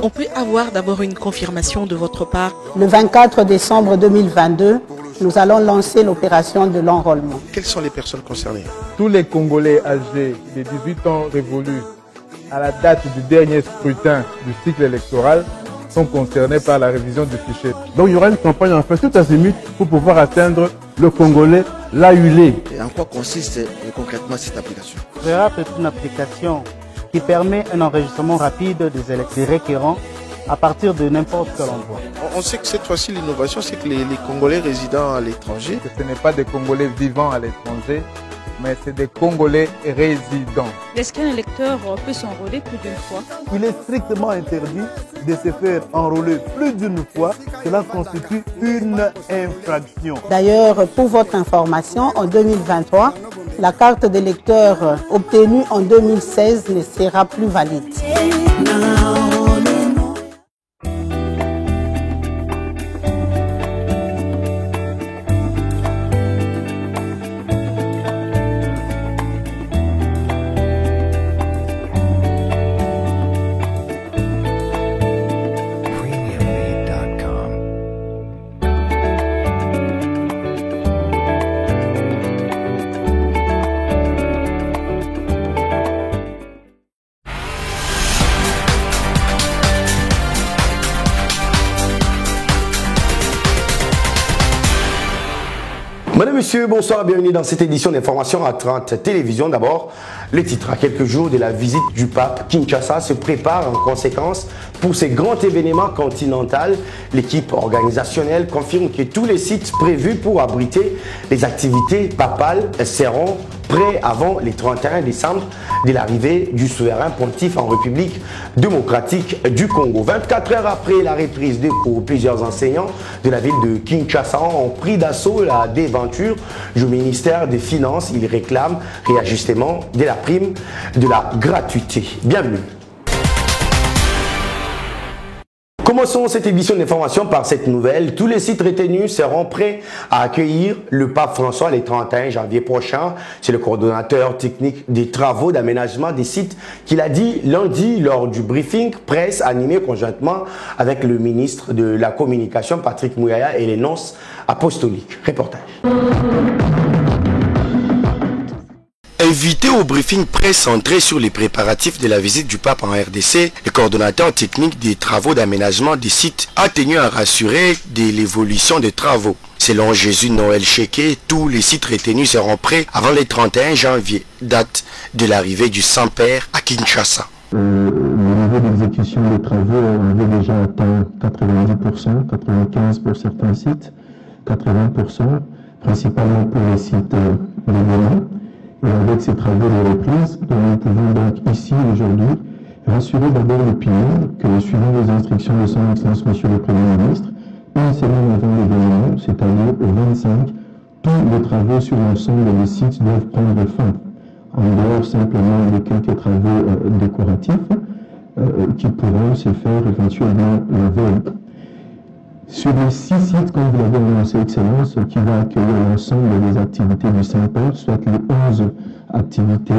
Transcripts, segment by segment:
On peut avoir d'abord une confirmation de votre part? Le 24 décembre 2022, nous allons lancer l'opération de l'enrôlement. Quelles sont les personnes concernées? Tous les Congolais âgés de 18 ans révolus à la date du dernier scrutin du cycle électoral sont concernés par la révision du fichier. Donc il y aura une campagne en fait tout azimut pour pouvoir atteindre le Congolais là où il est. Et en quoi consiste concrètement cette application? VRAP est une application qui permet un enregistrement rapide des requérants à partir de n'importe quel endroit. On sait que cette fois-ci, l'innovation, c'est que les Congolais résidant à l'étranger... Ce n'est pas des Congolais vivant à l'étranger, mais c'est des Congolais résidents. Est-ce qu'un électeur peut s'enrôler plus d'une fois? Il est strictement interdit de se faire enrôler plus d'une fois. Cela constitue une infraction. D'ailleurs, pour votre information, en 2023, la carte d'électeur obtenue en 2016 ne sera plus valide. Madame, Monsieur, bonsoir, bienvenue dans cette édition d'Information à 30 Télévision. D'abord, le titre. À quelques jours de la visite du pape, Kinshasa se prépare en conséquence pour ce grand événement continental. L'équipe organisationnelle confirme que tous les sites prévus pour abriter les activités papales seront prêts avant le 31 décembre de l'arrivée du souverain pontife en République démocratique du Congo. 24 heures après la reprise des cours, plusieurs enseignants de la ville de Kinshasa ont pris d'assaut la déventure du ministère des Finances. Ils réclament réajustement de la prime de la gratuité. Bienvenue. Commençons cette édition d'information par cette nouvelle. Tous les sites retenus seront prêts à accueillir le pape François le 31 janvier prochain. C'est le coordonnateur technique des travaux d'aménagement des sites qui l'a dit lundi lors du briefing presse animé conjointement avec le ministre de la Communication Patrick Mouyaya et les nonces apostoliques. Reportage. Invité au briefing presse centré sur les préparatifs de la visite du pape en RDC, le coordonnateur technique des travaux d'aménagement des sites a tenu à rassurer de l'évolution des travaux. Selon Jésus Noël Cheke, tous les sites retenus seront prêts avant le 31 janvier, date de l'arrivée du Saint-Père à Kinshasa. Le niveau d'exécution des travaux avait déjà atteint 90%, 95% pour certains sites, 80%, principalement pour les sites de Goma. Et avec ces travaux de reprise, nous pouvons donc ici aujourd'hui rassurer d'abord l'opinion que suivant les instructions de son Excellence Monsieur le Premier ministre, une semaine avant l'événement, c'est-à-dire au 25, tous les travaux sur l'ensemble des sites doivent prendre fin, en dehors simplement de quelques travaux décoratifs qui pourront se faire éventuellement la veille. Sur les 6 sites, comme vous l'avez annoncé, Excellence, qui va accueillir l'ensemble des activités du Saint-Père, soit les 11 activités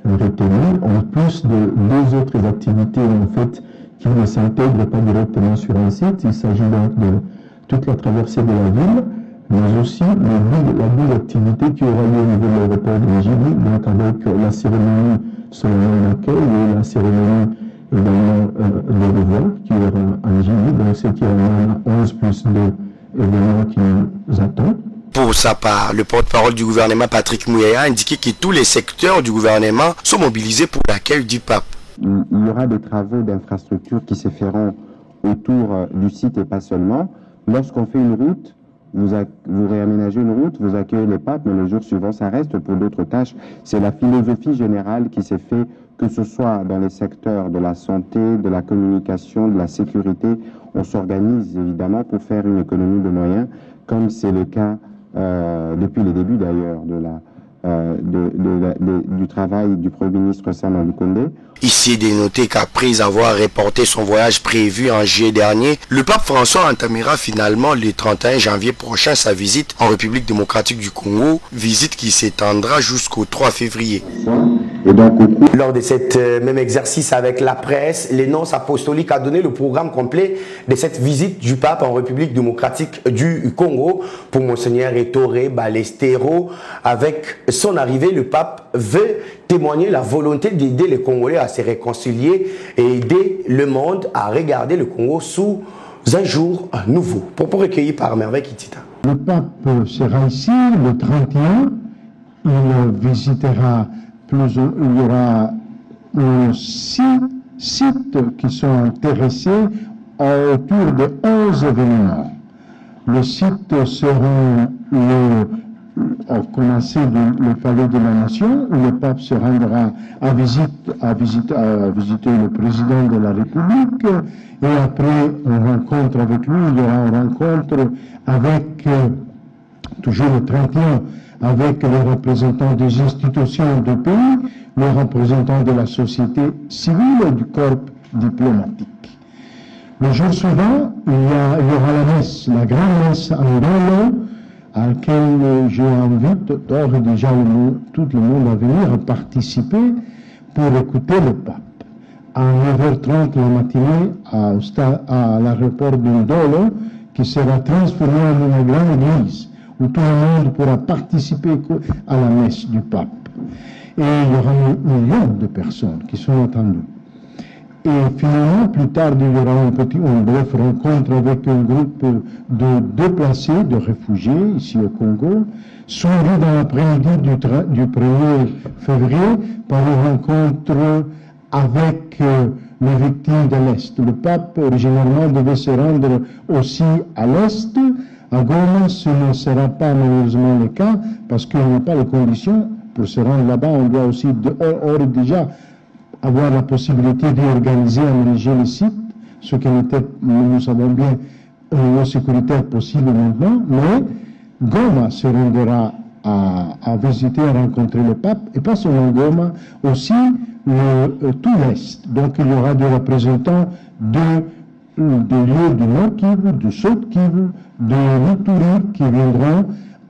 retenues, en plus de 2 autres activités, en fait, qui ne s'intègrent pas directement sur un site. Il s'agit donc de toute la traversée de la ville, mais aussi la double activité qui aura lieu au niveau de l'aéroport de Njili, donc avec la cérémonie solennelle d'accueil et la cérémonie également de revoir qui aura un Njili, donc ce qui amène 11 plus 2 événements qui nous attendent. Pour sa part, le porte-parole du gouvernement Patrick Mouyaya a indiqué que tous les secteurs du gouvernement sont mobilisés pour l'accueil du pape. Il y aura des travaux d'infrastructure qui se feront autour du site et pas seulement. Lorsqu'on fait une route, vous réaménagez une route, vous accueillez le pape, mais le jour suivant, ça reste pour d'autres tâches. C'est la philosophie générale qui s'est fait, que ce soit dans les secteurs de la santé, de la communication, de la sécurité. On s'organise évidemment pour faire une économie de moyens, comme c'est le cas depuis les débuts d'ailleurs du travail du Premier ministre Sama Lukonde. Ici, de noter qu'après avoir reporté son voyage prévu en juillet dernier, le pape François entamera finalement le 31 janvier prochain sa visite en République démocratique du Congo, visite qui s'étendra jusqu'au 3 février. Et donc, lors de cet même exercice avec la presse, l'énonce apostolique a donné le programme complet de cette visite du pape en République démocratique du Congo pour Monseigneur Ettore Balestero. Avec son arrivée, le pape veut témoigner la volonté d'aider les Congolais à se réconcilier et aider le monde à regarder le Congo sous un jour nouveau. Propos recueillis par Merveille Kitita. Le pape sera ici le 31. Il visitera il y aura 6 sites qui sont intéressés autour de 11 événements. Les sites seront commencer le palais de la Nation, où le pape se rendra à visiter le président de la République, et après une rencontre avec lui, il y aura une rencontre avec, toujours le 31, avec les représentants des institutions du pays, les représentants de la société civile et du corps diplomatique. Le jour suivant, il y aura la messe, la grande messe en Ndolo, à laquelle j'invite d'ores et déjà tout le monde à venir participer pour écouter le pape. À 9h30 la matinée, à l'aéroport de Ndolo, qui sera transformé en une grande église, où tout le monde pourra participer à la messe du pape. Et il y aura millions de personnes qui sont attendues. Et finalement, plus tard, il y aura une brève rencontre avec un groupe de déplacés, de réfugiés, ici au Congo, suivi dans l'après-midi du 1er février par une rencontre avec les victimes de l'Est. Le pape, originairement, devait se rendre aussi à l'Est. À Goma, ce ne sera pas malheureusement le cas, parce qu'il n'y a pas les conditions. Pour se rendre là-bas, on doit aussi déjà avoir la possibilité d'organiser, aménager les sites, ce qui n'était, nous savons bien, au niveau sécuritaire possible maintenant, mais Goma se rendra à visiter, à rencontrer le pape, et pas seulement Goma, aussi tout l'Est. Donc il y aura des représentants des lieux du Nord Kivu, du Sud Kivu, de l'Ituri qui viendront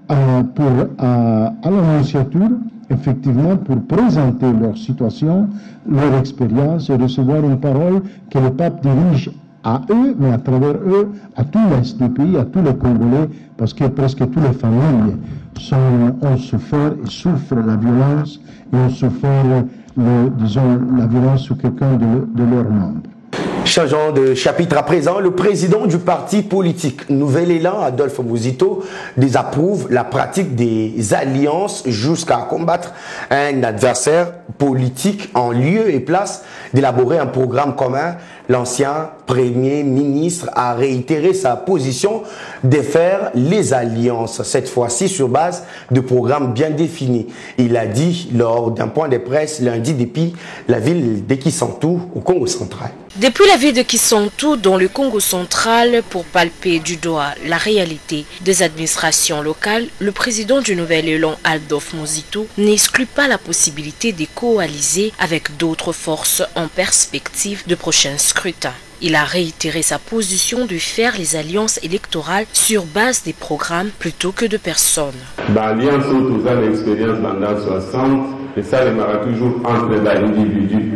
à l'Annonciature, effectivement, pour présenter leur situation, leur expérience et recevoir une parole que le pape dirige à eux, mais à travers eux, à tout l'Est du pays, à tous les Congolais, parce que presque toutes les familles ont souffert et souffrent la violence, et ont souffert, la violence sur quelqu'un de leurs membres. Changeons de chapitre à présent, le président du parti politique Nouvel Élan, Adolphe Muzito, désapprouve la pratique des alliances jusqu'à combattre un adversaire politique en lieu et place d'élaborer un programme commun. L'ancien Premier ministre a réitéré sa position de faire les alliances, cette fois-ci sur base de programmes bien définis. Il a dit lors d'un point de presse lundi depuis la ville de Kisantu au Congo central. Depuis la ville de Kisantu dans le Congo central pour palper du doigt la réalité des administrations locales, le président du Nouvel Élan Adolphe Muzito n'exclut pas la possibilité de coaliser avec d'autres forces en perspective de prochains scrutins. Il a réitéré sa position de faire les alliances électorales sur base des programmes plutôt que de personnes. L'alliance tous a l'expérience dans l'an 60 et ça démarre toujours entre l'individu.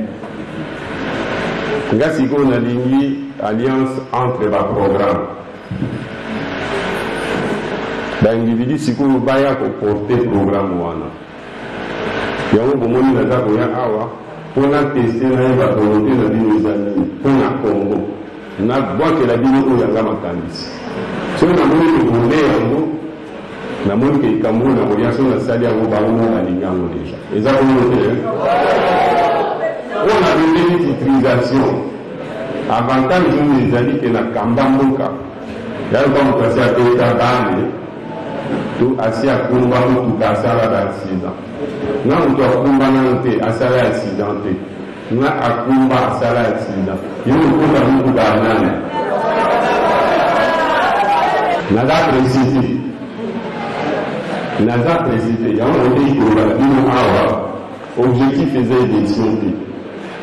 Nga siko na lingi alliance entre ba programme. L'individu siko baya ko porter programme wana. Yango bomoni na zako ya awa pona tester na ba volonté na bino zani pona Congo. Na boke la bino o yanga makandisi. So na moni ko bonne yango na moni ke kambo na orientation na sali yango ba ngo na lingango déjà. Eza ko on a une titrisation. Avantage nous les amis que na Kambamboka. Là on va passer à Pétabane. Tout assis à Kumba tout kasala d'accident. Na on doit Kumba nante asala accidenté. Na a Kumba asala accident. Il nous faut la nous banane. Na la préciser. Naza président, il y a un pays qui objectif faisait élection.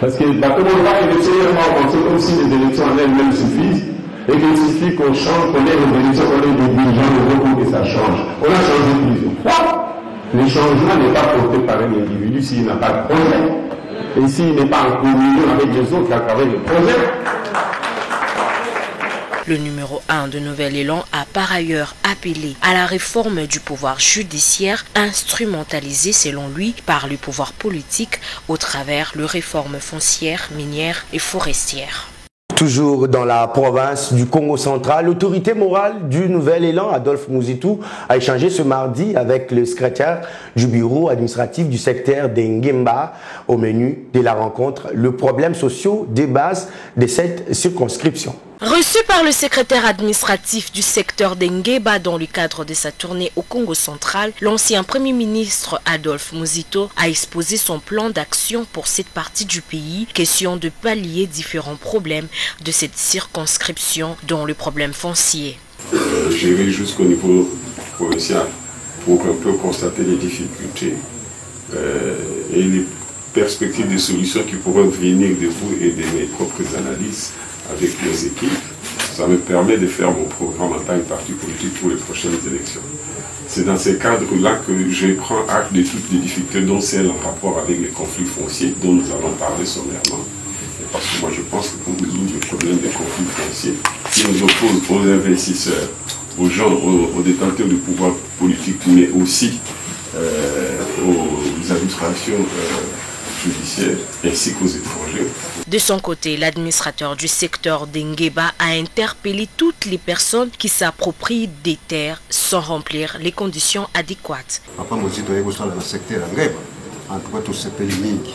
Parce que bah, comment on va électionner comme si les élections en elles-mêmes suffisent et qu'il suffit qu'on change, qu'on ait les élections, qu'on ait des dirigeants pour que ça change. On a changé plusieurs fois. Le changement n'est pas porté par un individu s'il n'a pas de projet. Et s'il n'est pas en communion avec les autres à travers le projet. Le numéro 1 de Nouvel Élan a par ailleurs appelé à la réforme du pouvoir judiciaire instrumentalisé selon lui par le pouvoir politique au travers de réformes foncières, minières et forestières. Toujours dans la province du Congo central, l'autorité morale du Nouvel Élan, Adolphe Muzitu, a échangé ce mardi avec le secrétaire du bureau administratif du secteur d'Engemba. Au menu de la rencontre, le problème social des bases de cette circonscription. Reçu par le secrétaire administratif du secteur d'Engemba dans le cadre de sa tournée au Congo central, l'ancien premier ministre Adolphe Muzitu a exposé son plan d'action pour cette partie du pays, question de pallier différents problèmes de cette circonscription, dont le problème foncier. J'irai jusqu'au niveau provincial pour un peu constater les difficultés et les perspectives de solutions qui pourront venir de vous et de mes propres analyses avec mes équipes. Ça me permet de faire mon programme en tant que parti politique pour les prochaines élections. C'est dans ces cadres-là que je prends acte de toutes les difficultés, dont celles en rapport avec les conflits fonciers dont nous allons parler sommairement. Et parce que moi je pense que pour résoudre le problème des conflits fonciers qui nous opposent aux investisseurs, aux gens, aux détenteurs du pouvoir politique, mais aussi aux administrations judiciaires ainsi qu'aux étrangers. De son côté, l'administrateur du secteur d'Engemba a interpellé toutes les personnes qui s'approprient des terres sans remplir les conditions adéquates. Papa Muzitu est dans le secteur d'Engemba, en tout cas tout ce pays mingi.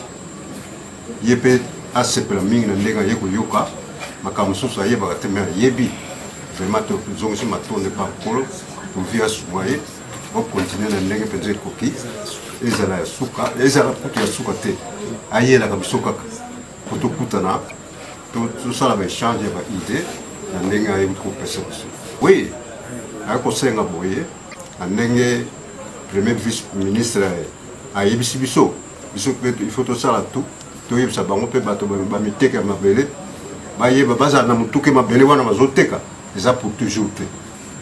Yépe a ce pays mingi na ndega yeko yoka, makamususu ayeba katemera yebi. Vraiment tout zongo si matonde pas polo, pour via soumaye, on continue na ndenge penze koki. Ezala ya suka, ezala putu ya suka te. Ayela kabisuka. Kutokutana, tout ça avait changé ma idée, la ndenge a eu trop personne. Oui, à conseiller boye, la ndenge premier vice-ministre a eu biso, il faut tout ça là tout, tout y ça bango pe bato ba miteka mabele, ba yeba baza na mutuke mabele wana mazoteka, ça pour toujours te.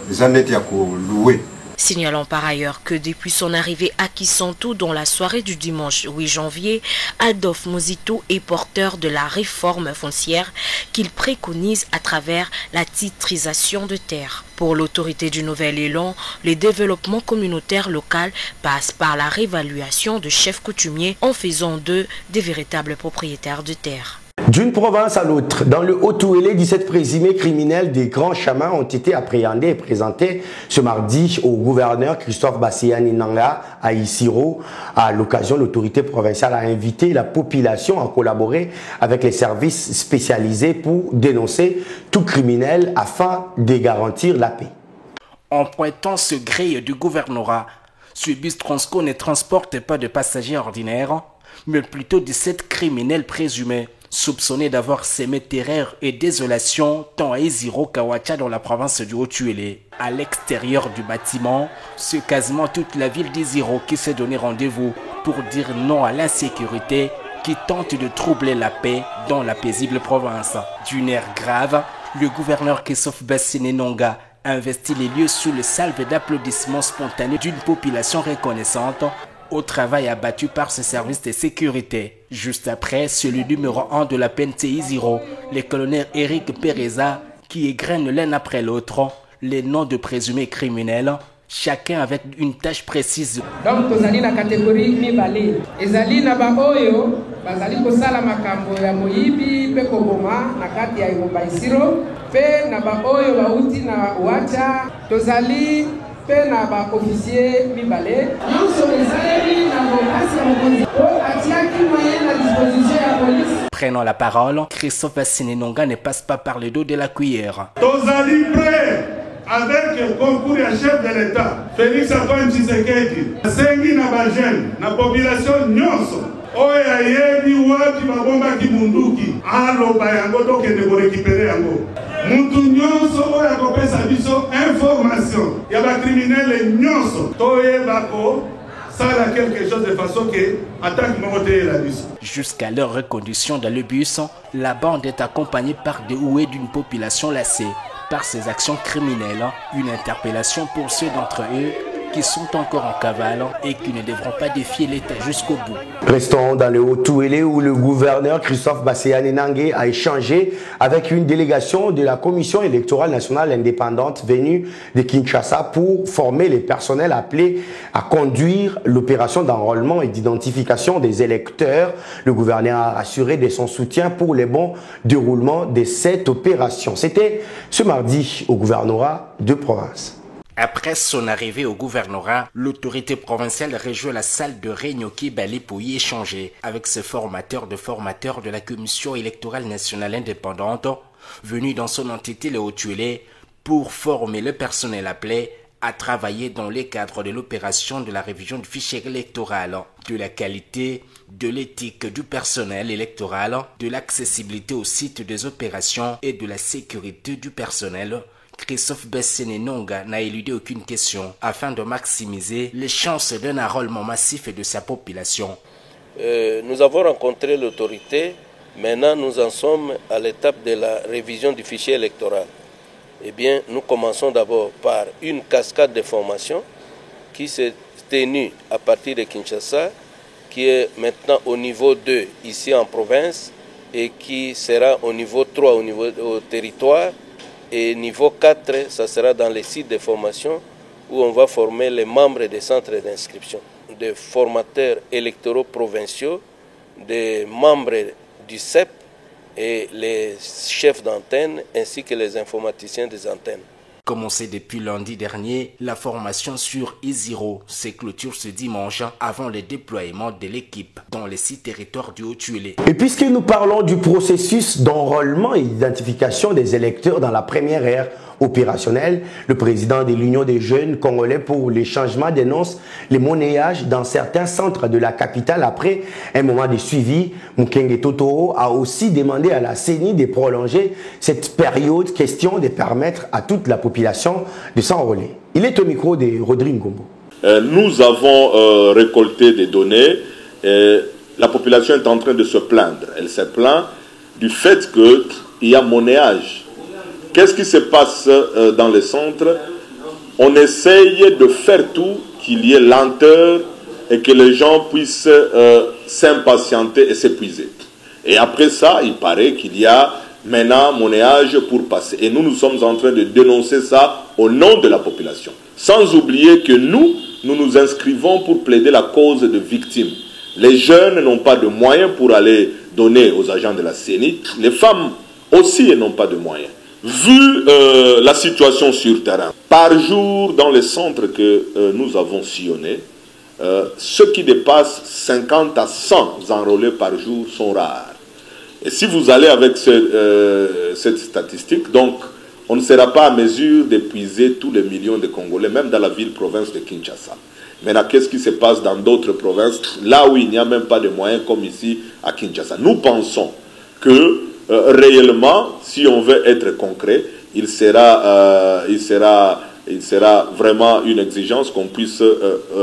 Les années ya ko louer. Signalons par ailleurs que depuis son arrivée à Kisantu dans la soirée du dimanche 8 janvier, Adolphe Muzitu est porteur de la réforme foncière qu'il préconise à travers la titrisation de terres. Pour l'autorité du Nouvel Élan, le développement communautaire local passe par la réévaluation de chefs coutumiers en faisant d'eux des véritables propriétaires de terres. D'une province à l'autre, dans le Haut-Touélé, 17 présumés criminels des grands chamans ont été appréhendés et présentés ce mardi au gouverneur Christophe Bassiani Nanga à Isiro. À l'occasion, l'autorité provinciale a invité la population à collaborer avec les services spécialisés pour dénoncer tout criminel afin de garantir la paix. En pointant ce grille du gouvernorat, ce bus Transco ne transporte pas de passagers ordinaires, mais plutôt 17 criminels présumés, soupçonné d'avoir sémé terreur et désolation tant à Isiro qu'à Ouacha dans la province du Haut-Tuélé. À l'extérieur du bâtiment, c'est quasiment toute la ville d'Isiro qui s'est donné rendez-vous pour dire non à l'insécurité qui tente de troubler la paix dans la paisible province. D'une air grave, le gouverneur Christophe Bassiani Nanga a investi les lieux sous le salve d'applaudissements spontanés d'une population reconnaissante au travail abattu par ce service de sécurité. Juste après, c'est le numéro 1 de la PNC Isiro, le colonel Eric Pereza, qui égrène l'un après l'autre les noms de présumés criminels, chacun avec une tâche précise. Donc, nous allons la catégorie Mibali. Ezali na baoyo, bazali kosala makambo ya moyibi, pe koboma, na kati ya Ingomba Isiro, pe na baoyo bauti na Ouacha, tozali pe na ba officier Mibale. Nous sommes les na bokasi ya mokonzi. O atiaki moyen na disposition ya police. Prenant la parole, Christophe Bassiani Nanga ne passe pas par le dos de la cuillère. Tozali prêt avec le concours du chef de l'État, Félix Antoine Tshisekedi, sengi na bajene, na population nyonso, oyo ayebi wapi babomba ki munduki, aloba yango tokende ko récupérer yango. mutu nyonso oyo akopesa biso information ya bakriminele nyonso toyeba sala quelque chose de façon que attaque monter la bus. Jusqu'à leur reconduction dans le bus, la bande est accompagnée par des huées d'une population lassée par ces actions criminelles. Une interpellation pour ceux d'entre eux qui sont encore en cavale et qui ne devront pas défier l'État jusqu'au bout. Restons dans le Haut-Touélé où le gouverneur Christophe Basséane Nangué a échangé avec une délégation de la Commission électorale nationale indépendante venue de Kinshasa pour former les personnels appelés à conduire l'opération d'enrôlement et d'identification des électeurs. Le gouverneur a assuré de son soutien pour le bon déroulement de cette opération. C'était ce mardi au gouvernorat de province. Après son arrivée au gouvernorat, l'autorité provinciale rejoint la salle de réunion Kibali pour y échanger avec ses formateurs de la Commission électorale nationale indépendante, venus dans son entité le Haut-Touélé pour former le personnel appelé à travailler dans les cadres de l'opération de la révision du fichier électoral, de la qualité, de l'éthique du personnel électoral, de l'accessibilité au site des opérations et de la sécurité du personnel. Christophe Basséane Nangué n'a éludé aucune question afin de maximiser les chances d'un enrôlement massif de sa population. Nous avons rencontré l'autorité, maintenant nous en sommes à l'étape de la révision du fichier électoral. Eh bien, nous commençons d'abord par une cascade de formation qui s'est tenue à partir de Kinshasa, qui est maintenant au niveau 2 ici en province et qui sera au niveau 3 au territoire. Et niveau 4, ça sera dans les sites de formation où on va former les membres des centres d'inscription, des formateurs électoraux provinciaux, des membres du CEP et les chefs d'antenne ainsi que les informaticiens des antennes. Commencé depuis lundi dernier, la formation sur E0 se clôture ce dimanche avant le déploiement de l'équipe dans les 6 territoires du Haut-Touélé. Et puisque nous parlons du processus d'enrôlement et d'identification des électeurs dans la première ère opérationnelle, le président de l'Union des jeunes congolais pour les changements dénonce les monnayages dans certains centres de la capitale. Après un moment de suivi, Mukenge Totoro a aussi demandé à la CENI de prolonger cette période, question de permettre à toute la population de s'enrôler. Il est au micro de Rodrigue Ngombo. Nous avons récolté des données. La population est en train de se plaindre. Elle se plaint du fait qu'il y a monnayage. Qu'est-ce qui se passe dans les centres? On essaye de faire tout, qu'il y ait lenteur et que les gens puissent s'impatienter et s'épuiser. Et après ça, il paraît qu'il y a maintenant monnayage pour passer. Et nous sommes en train de dénoncer ça au nom de la population. Sans oublier que nous nous inscrivons pour plaider la cause de victimes. Les jeunes n'ont pas de moyens pour aller donner aux agents de la CENI. Les femmes aussi n'ont pas de moyens. Vu la situation sur terrain, par jour dans les centres que nous avons sillonnés, ceux qui dépassent 50 à 100 enrôlés par jour sont rares. Et si vous allez avec cette statistique, donc on ne sera pas à mesure d'épuiser tous les millions de Congolais, même dans la ville-province de Kinshasa. Maintenant, qu'est-ce qui se passe dans d'autres provinces, là où il n'y a même pas de moyens comme ici à Kinshasa? Nous pensons que réellement, si on veut être concret, il sera vraiment une exigence qu'on puisse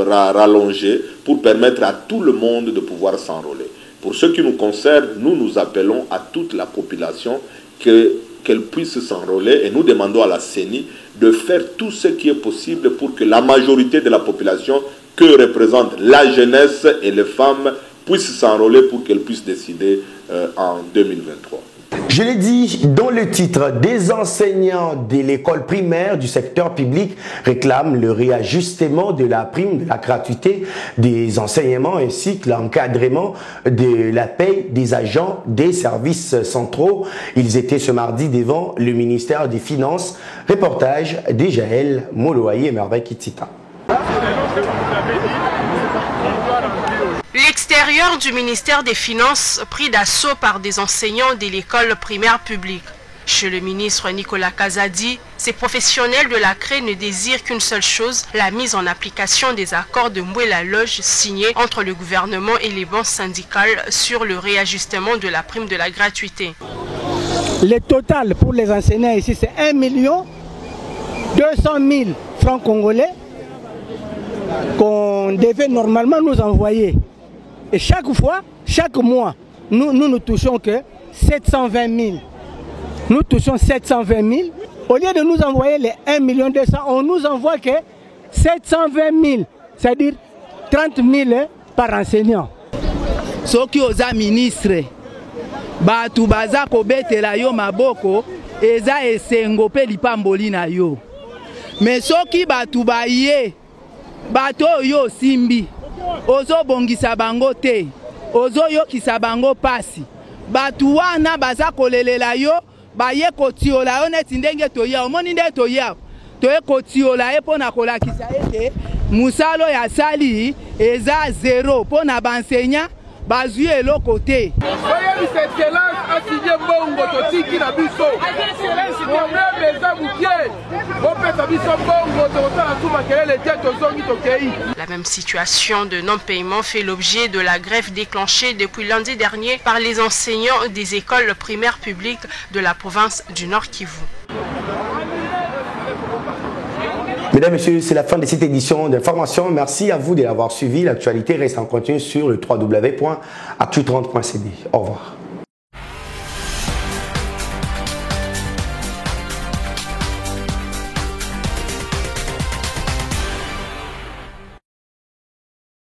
rallonger pour permettre à tout le monde de pouvoir s'enrôler. Pour ce qui nous concerne, nous appelons à toute la population qu'elle puisse s'enrôler et nous demandons à la CENI de faire tout ce qui est possible pour que la majorité de la population que représente la jeunesse et les femmes puisse s'enrôler pour qu'elles puissent décider en 2023. Je l'ai dit dans le titre, des enseignants de l'école primaire du secteur public réclament le réajustement de la prime de la gratuité des enseignements ainsi que l'encadrement de la paie des agents des services centraux. Ils étaient ce mardi devant le ministère des Finances. Reportage de Jaël Moloaye et Merveille Kitita. L'extérieur du ministère des Finances pris d'assaut par des enseignants de l'école primaire publique. Chez le ministre Nicolas Kazadi, ces professionnels de la CRE ne désirent qu'une seule chose, la mise en application des accords de Mboué-la-Loge signés entre le gouvernement et les banques syndicales sur le réajustement de la prime de la gratuité. Le total pour les enseignants ici, c'est 1 200 000 francs congolais qu'on devait normalement nous envoyer. Et chaque fois, chaque mois, nous touchons que 720 000. Nous touchons 720 000. Au lieu de nous envoyer les 1 200 000, on nous envoie que 720 000, c'est-à-dire 30 000 par enseignant. Ce qui est ministre, batu baza kobetela yo maboko eza esengo pe lipamboli na yo. Mais soki batu baye bato yo simbi ozo bongisa bango te ozo yokisa bango pasi batu wana baza kolelela yo baye kotiola yo neti ndenge toya omoni nde toya toye kotiola ye pona kolakisa ete musalo ya sali eza zéro pona benseignant bazui eloko te. La même situation de non-paiement fait l'objet de la grève déclenchée depuis lundi dernier par les enseignants des écoles primaires publiques de la province du Nord Kivu. Mesdames et messieurs, c'est la fin de cette édition d'information. Merci à vous de l'avoir suivi. L'actualité reste en continu sur le www.actu30.cd. Au revoir.